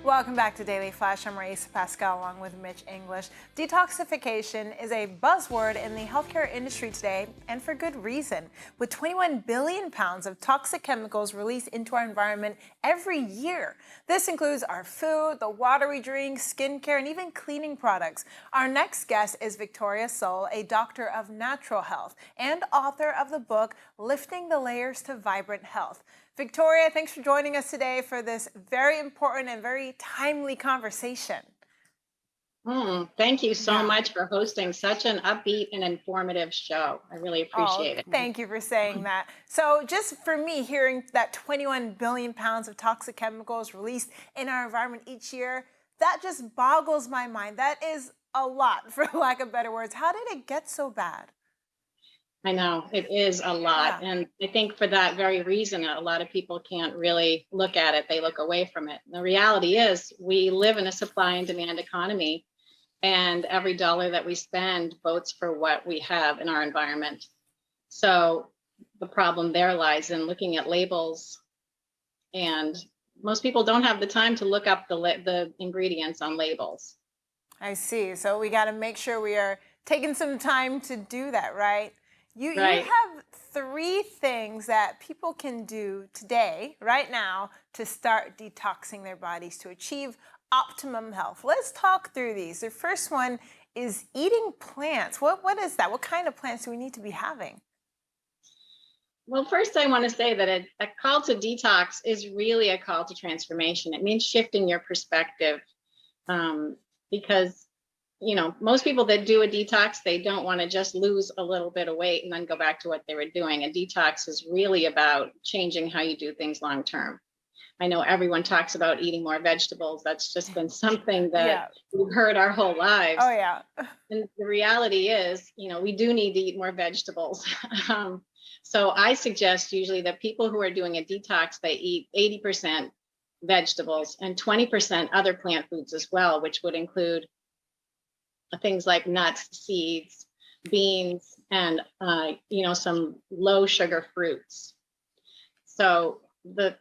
Welcome back to Daily Flash. I'm Riesa, Pascal, along with Mitch English. Detoxification is a buzzword in the healthcare industry today, and for good reason. With 21 billion pounds of toxic chemicals released into our environment every year. This includes our food, the water we drink, skincare, and even cleaning products. Our next guest is Victoria Soul, a doctor of natural health and author of the book, Lifting the Layers to Vibrant Health. Victoria, thanks for joining us today for this very important and very timely conversation. Thank you so much for hosting such an upbeat and informative show. I really appreciate it. Thank you for saying that. So just for me, hearing that 21 billion pounds of toxic chemicals released in our environment each year, that just boggles my mind. That is a lot, for lack of better words. How did it get so bad? I know it is a lot. Yeah. And I think for that very reason, a lot of people can't really look at it. They look away from it. The reality is we live in a supply and demand economy, and every dollar that we spend votes for what we have in our environment. So the problem there lies in looking at labels, and most people don't have the time to look up the ingredients on labels. I see. So we got to make sure we are taking some time to do that, right? You Right. have 3 things that people can do today, right now, to start detoxing their bodies to achieve optimum health. Let's talk through these. The first one is eating plants. What is that? What kind of plants do we need to be having? Well, first, I want to say that a call to detox is really a call to transformation. It means shifting your perspective, because most people that do a detox, they don't want to just lose a little bit of weight and then go back to what they were doing. A detox is really about changing how you do things long term. I know everyone talks about eating more vegetables. That's just been something that Yeah. we've heard our whole lives. Oh, yeah. And the reality is, we do need to eat more vegetables. So I suggest usually that people who are doing a detox, they eat 80% vegetables and 20% other plant foods as well, which would include things like nuts, seeds, beans, and some low sugar fruits. So the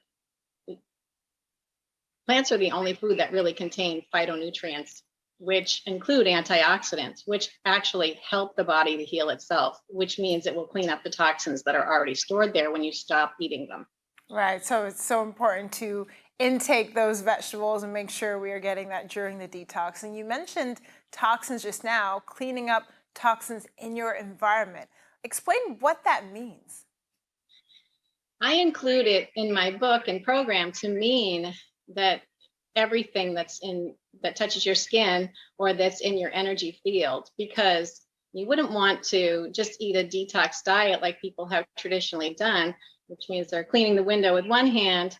plants are the only food that really contain phytonutrients, which include antioxidants, which actually help the body to heal itself, which means it will clean up the toxins that are already stored there when you stop eating them. Right. So it's so important to intake those vegetables and make sure we are getting that during the detox. And you mentioned toxins just now, cleaning up toxins in your environment. Explain what that means. I include it in my book and program to mean that everything that touches your skin or that's in your energy field, because you wouldn't want to just eat a detox diet like people have traditionally done, which means they're cleaning the window with one hand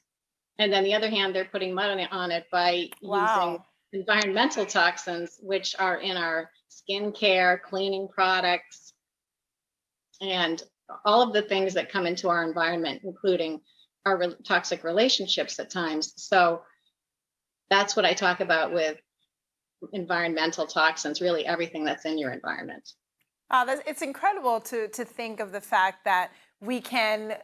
and then the other hand they're putting mud on it by using Wow. environmental toxins, which are in our skincare, cleaning products, and all of the things that come into our environment, including our toxic relationships at times. So that's what I talk about with environmental toxins, really everything that's in your environment. It's incredible to think of the fact that we can,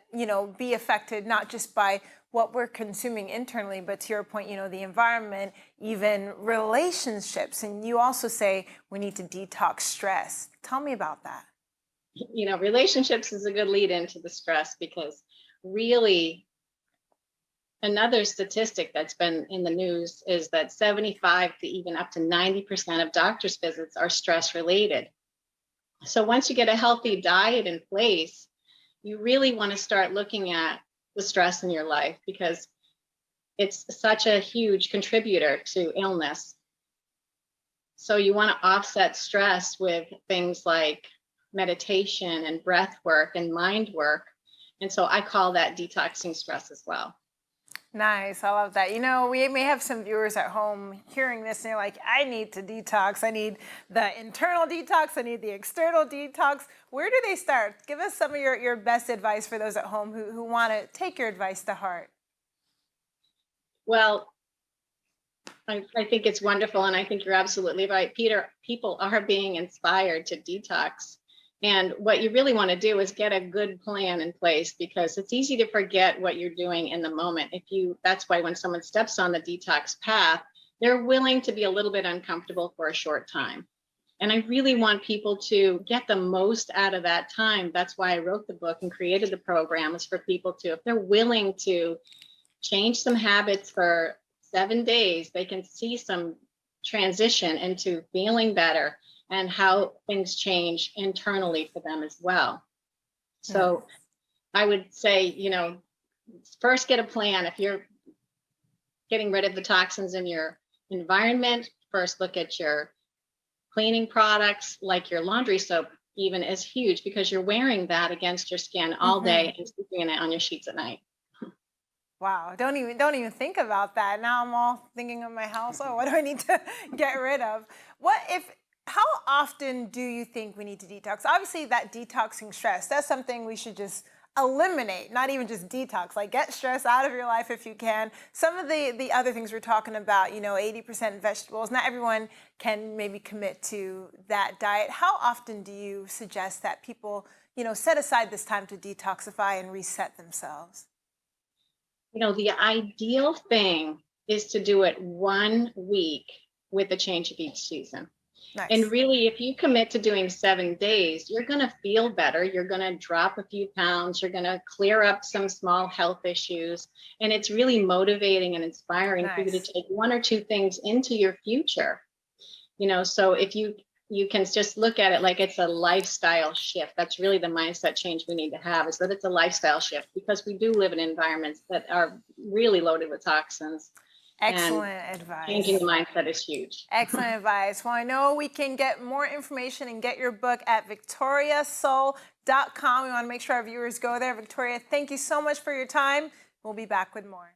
be affected not just by what we're consuming internally, but to your point, the environment, even relationships. And you also say we need to detox stress. Tell me about that. Relationships is a good lead into the stress, because really another statistic that's been in the news is that 75 to even up to 90% of doctor's visits are stress related. So once you get a healthy diet in place, you really want to start looking at the stress in your life, because it's such a huge contributor to illness. So you want to offset stress with things like meditation and breath work and mind work. And so I call that detoxing stress as well. Nice. I love that. We may have some viewers at home hearing this and they're like, I need to detox. I need the internal detox. I need the external detox. Where do they start? Give us some of your best advice for those at home who want to take your advice to heart. Well, I think it's wonderful. And I think you're absolutely right, Peter. People are being inspired to detox. And what you really want to do is get a good plan in place, because it's easy to forget what you're doing in the moment. That's why when someone steps on the detox path, they're willing to be a little bit uncomfortable for a short time. And I really want people to get the most out of that time. That's why I wrote the book and created the program, is for people to, if they're willing to change some habits for 7 days, they can see some transition into feeling better and how things change internally for them as well. So I would say, first get a plan. If you're getting rid of the toxins in your environment, first look at your cleaning products, like your laundry soap even is huge, because you're wearing that against your skin all day and sleeping in it on your sheets at night. Wow, don't even think about that. Now I'm all thinking of my house. Oh, what do I need to get rid of? How often do you think we need to detox? Obviously, that detoxing stress, that's something we should just eliminate, not even just detox, like get stress out of your life if you can. Some of the other things we're talking about, 80% vegetables, not everyone can maybe commit to that diet. How often do you suggest that people, set aside this time to detoxify and reset themselves? The ideal thing is to do it 1 week with a change of each season. Nice. And really, if you commit to doing 7 days, you're going to feel better. You're going to drop a few pounds. You're going to clear up some small health issues. And it's really motivating and inspiring for you to take 1 or 2 things into your future. So if you can just look at it like it's a lifestyle shift. That's really the mindset change we need to have, is that it's a lifestyle shift, because we do live in environments that are really loaded with toxins. Excellent advice. Changing the mindset is huge. Excellent advice. Well, I know we can get more information and get your book at victoriasoul.com. We want to make sure our viewers go there. Victoria, thank you so much for your time. We'll be back with more.